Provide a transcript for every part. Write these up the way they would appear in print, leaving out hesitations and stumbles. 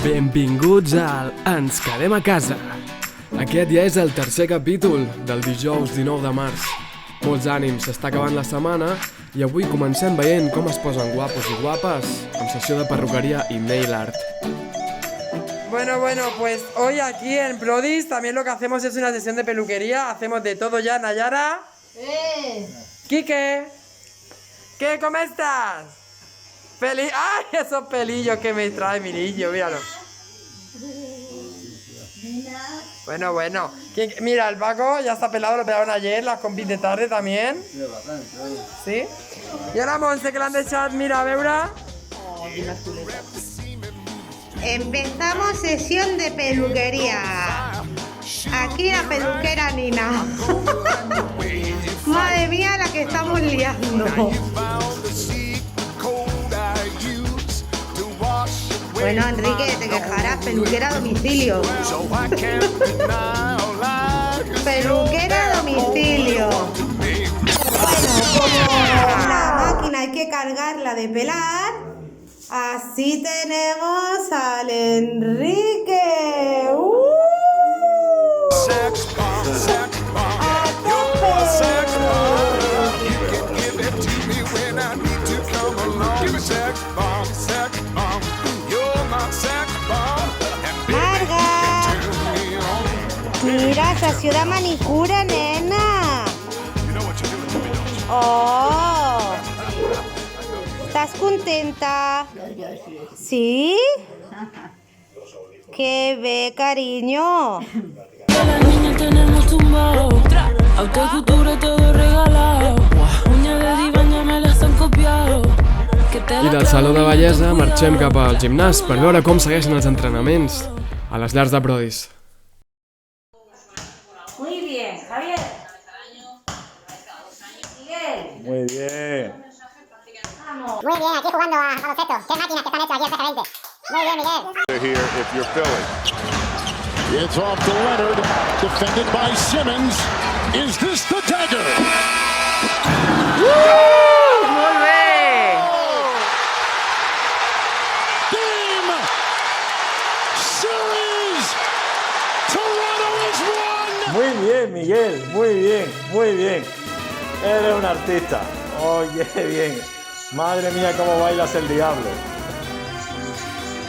Benvinguts al Ens quedem a casa. Aquest ja és el tercer capítol del dijous 19 de març. Molts ànims, s'està acabant la setmana i avui comencem veient com es posen guapos y guapas en sesión de perruquería y nail art. Bueno, pues hoy aquí en Prodis también lo que hacemos es una sesión de peluquería. Hacemos de todo ya, Nayara. Quique. ¿Qué? ¿Cómo estás? ¡Ay, esos pelillos que me trae mi niño! Míralo. Bueno. Mira, el Paco ya está pelado, lo pelaron ayer, las compis de tarde también. ¿Sí? Y ahora Monse, que le han deixat, mira, a veure. Empezamos sesión de peluquería. Aquí la peluquera Nina. Madre mía, la que estamos liando. Bueno, Enrique, te quejarás, peluquera a domicilio. Peluquera a domicilio. Bueno, como la máquina hay que cargarla de pelar, así tenemos al Enrique. ¡A tope! Marga, mira, sessió de manicura, nena. Oh, ¿estás contenta? ¿Sí? ¡Qué bé, cariño! La niña tenemos tumbado, auto cultura todo regalado, uñas de diván ya me las han copiado. I del Saló de Bellesa marxem cap al gimnàs per veure com segueixen els entrenaments a les llars de Prodis. Muy bien, Javier. Miguel. Muy bien. Vamos. Muy bien, aquí jugando a baloncesto. Qué máquinas que están hechas aquí el referente. Muy bien, Miguel. Here if you're Philly. It's off to Leonard, defended by Simmons. Is this the dagger? ¡Muy bien! Game! Series! Toronto has won! Muy bien, Miguel, muy bien. Eres un artista. Oye, bien. Madre mía, cómo bailas el diablo.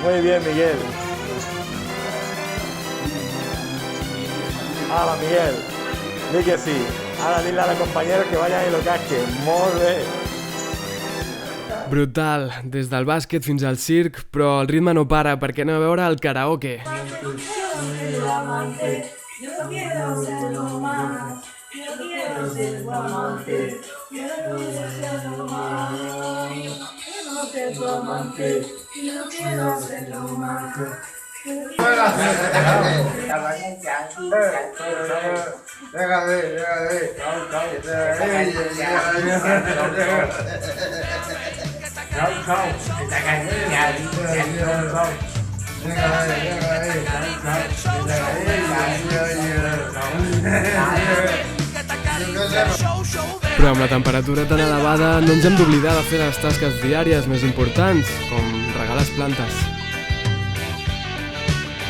Muy bien, Miguel. Ahora, Miguel, di que sí. Ahora dile a los compañeros que vayan y lo casquen. Molt bé. Brutal, des del bàsquet fins al circ, però el ritme no para perquè anem a veure el karaoke. Però amb la temperatura tan elevada no ens hem d'oblidar de fer les tasques diàries més importants, com regar les plantes.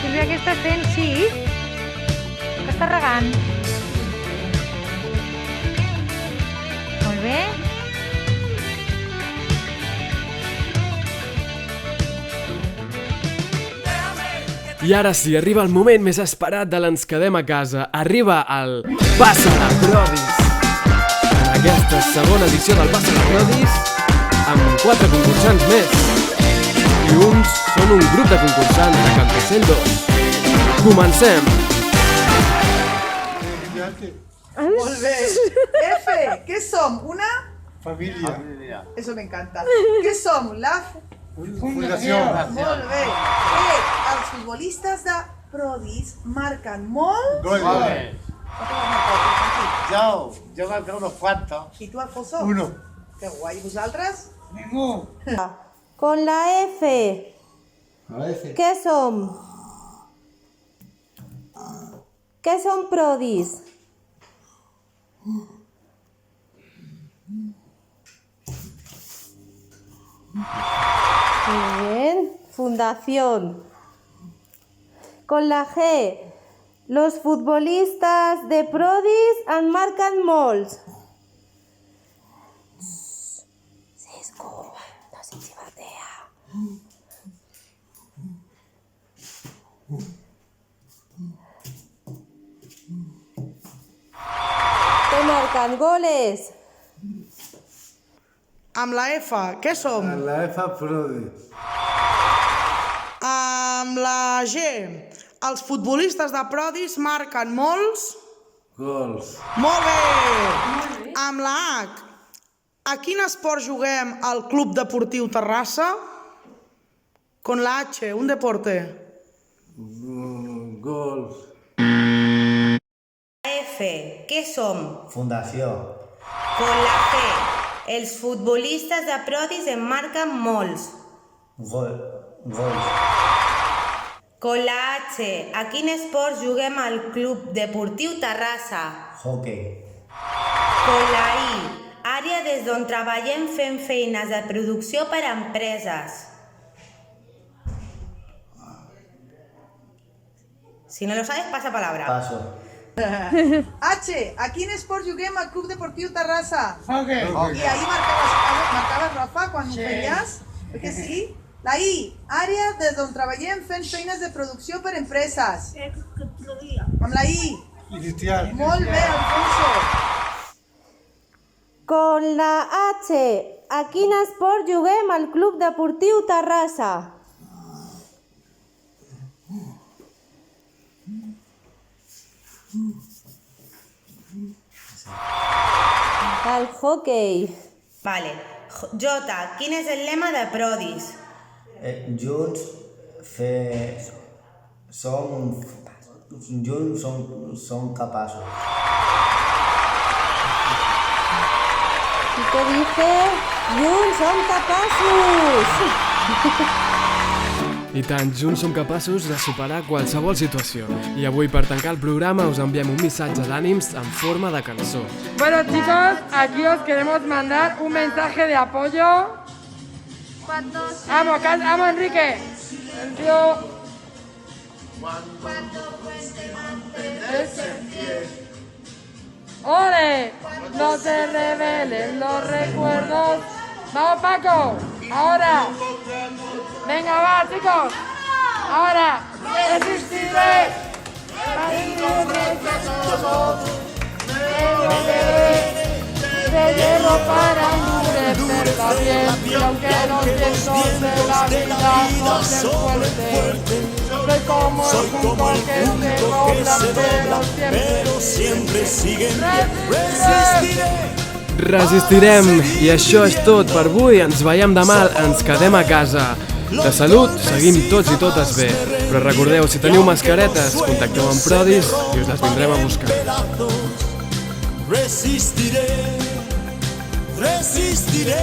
Sílvia, què estàs fent? Sí? Que estàs regant? Molt bé. I ara sí, arriba el moment més esperat de l'Ens quedem a casa. Arriba el Passa-la Prodis. En aquesta segona edició del Passa-la Prodis, amb 4 concursants més. I uns són un grup de concursants de Cantocell 2. Comencem! Molt bé. F, ¿qué som? Una Familia. Eso me encanta. ¿Qué som? La Fundación. Molt bé. Els futbolistes de Prodis marquen molt. Gol. Yo marqué unos cuantos. I tu, Alfonso? Uno. Que guai. I vosaltres? Ningún. Con la F. ¿Qué son? ¿Qué son Prodis? Muy bien. Fundación. Con la G, los futbolistas de Prodis en marquen molts. Cisco, no se chivatea. Que marquen goles. Amb la F, què som? Amb la F Prodis. Amb la G, els futbolistes de Prodis marquen molts... Gols. Molt bé! Amb la H, a quin esport juguem al Club Deportiu Terrassa? Con la H, un deporte. Gols. F, ¿qué som? Fundació. Con la G, els futbolistes de Prodis en marquen molts. Gols. Con la H, a quin esport juguem al Club Deportiu Terrassa? Hockey. Con la I, àrea des d'on treballem fent feines de producció per a empreses. Si no lo sabes, pasa palabra. Paso. H, a quin esport juguem al Club Deportiu Terrassa? Hockey. I ahir marcaves Rafa quan ho feies? Oi que sí? La I, àrea des d'on treballem fent feines de producció per a empreses. Amb la I. Cristian. Molt bé, Alfonso. Con la H, a quin esport juguem al Club Deportiu Terrassa? El hockey. Vale. J, quin és el lema de Prodis? Junts som capaços. ¿Y qué dice? ¡Junts som capaços! I tant, junts som capaços de superar qualsevol situació. I avui, per tancar el programa, us enviem un missatge d'ànims en forma de cançó. Bueno, chicos, aquí os queremos mandar un mensaje de apoyo. Vamos, Enrique. El tío. ¡Ole! No se revelen los recuerdos. Vamos, Paco. Ahora. Venga, va, chicos. Ahora. Resistiré. Te llevo para endurecer bien. Y aunque los vientos de la vida no se fuerten, soy como el junco que se dobla, pero siempre sigue en pie. Resistirem, i això és tot per avui. Ens veiem demà, ens quedem a casa. De salut, seguim tots i totes bé. Però recordeu, si teniu mascaretes, contacteu amb Prodis i us les vindrem a buscar. Resistiré, resistiré.